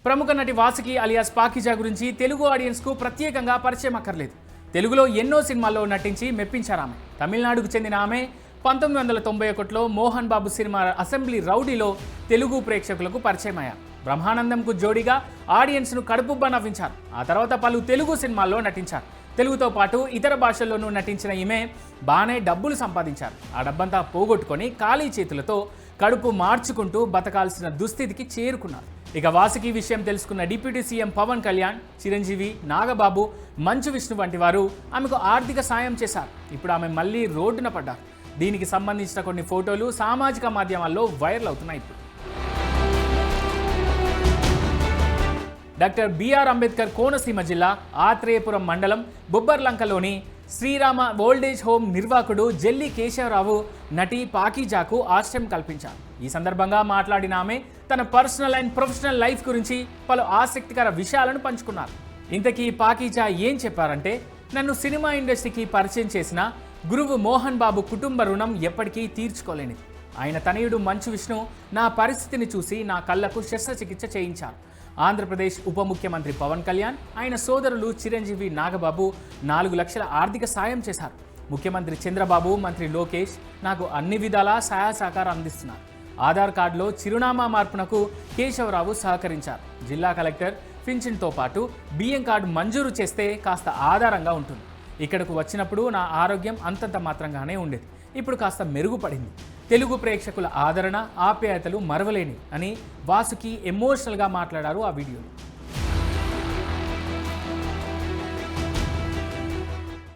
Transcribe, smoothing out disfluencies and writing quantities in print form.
ప్రముఖ నటి వాసుకి అలియాస్ పాకిజా గురించి తెలుగు ఆడియన్స్కు ప్రత్యేకంగా పరిచయం అక్కర్లేదు. తెలుగులో ఎన్నో సినిమాల్లో నటించి మెప్పించారు ఆమె. తమిళనాడుకు చెందిన ఆమె 1991లో మోహన్ బాబు సినిమా అసెంబ్లీ రౌడీలో తెలుగు ప్రేక్షకులకు పరిచయం అయ్యారు. బ్రహ్మానందంకు జోడీగా ఆడియన్స్ను కడుపుబ్బా నవ్వించారు. ఆ తర్వాత పలు తెలుగు సినిమాల్లో నటించారు. తెలుగుతో పాటు ఇతర భాషల్లోనూ నటించిన ఈమె బాగానే డబ్బులు సంపాదించారు. ఆ డబ్బంతా పోగొట్టుకొని ఖాళీ చేతులతో కడుపు మార్చుకుంటూ బతకాల్సిన దుస్థితికి చేరుకున్నారు. ఇక వాసుకి విషయం తెలుసుకున్న డిప్యూటీ సీఎం పవన్ కళ్యాణ్, చిరంజీవి, నాగబాబు, మంచు విష్ణు వంటి వారు ఆమెకు ఆర్థిక సాయం చేశారు. ఇప్పుడు ఆమె మళ్ళీ రోడ్డున పడ్డారు. దీనికి సంబంధించిన కొన్ని ఫోటోలు సామాజిక మాధ్యమాల్లో వైరల్ అవుతున్నాయి. డాక్టర్ బిఆర్ అంబేద్కర్ కోనసీమ జిల్లా ఆత్రేయపురం మండలం బొబ్బర్లంకలోని శ్రీరామ ఓల్డేజ్ హోమ్ నిర్వాహకుడు జెల్లి కేశవరావు నటి పాకిజాకు ఆశ్రయం కల్పించారు. ఈ సందర్భంగా మాట్లాడిన ఆమె తన పర్సనల్ అండ్ ప్రొఫెషనల్ లైఫ్ గురించి పలు ఆసక్తికర విషయాలను పంచుకున్నారు. ఇంతకీ పాకిజా ఏం చెప్పారంటే, నన్ను సినిమా ఇండస్ట్రీకి పరిచయం చేసిన గురువు మోహన్ బాబు కుటుంబ రుణం ఎప్పటికీ తీర్చుకోలేనిది. ఆయన తనయుడు మంచు విష్ణు నా పరిస్థితిని చూసి నా కళ్లకు శస్త్రచికిత్స చేయించారు. ఆంధ్రప్రదేశ్ ఉప ముఖ్యమంత్రి పవన్ కళ్యాణ్, ఆయన సోదరులు చిరంజీవి, నాగబాబు 4 లక్షల ఆర్థిక సాయం చేశారు. ముఖ్యమంత్రి చంద్రబాబు, మంత్రి లోకేష్ నాకు అన్ని విధాలా సహాయ సహకారం అందిస్తున్నారు. ఆధార్ కార్డులో చిరునామా మార్పునకు కేశవరావు సహకరించారు. జిల్లా కలెక్టర్ పింఛన్తో పాటు బియ్యం కార్డు మంజూరు చేస్తే కాస్త ఆధారంగా ఉంటుంది. ఇక్కడకు వచ్చినప్పుడు నా ఆరోగ్యం అంతంత మాత్రంగానే ఉండేది. ఇప్పుడు కాస్త మెరుగుపడింది. తెలుగు ప్రేక్షకుల ఆదరణ, ఆప్యాయతలు మరవలేని అని వాసుకి ఎమోషనల్గా మాట్లాడారు ఆ వీడియోలో.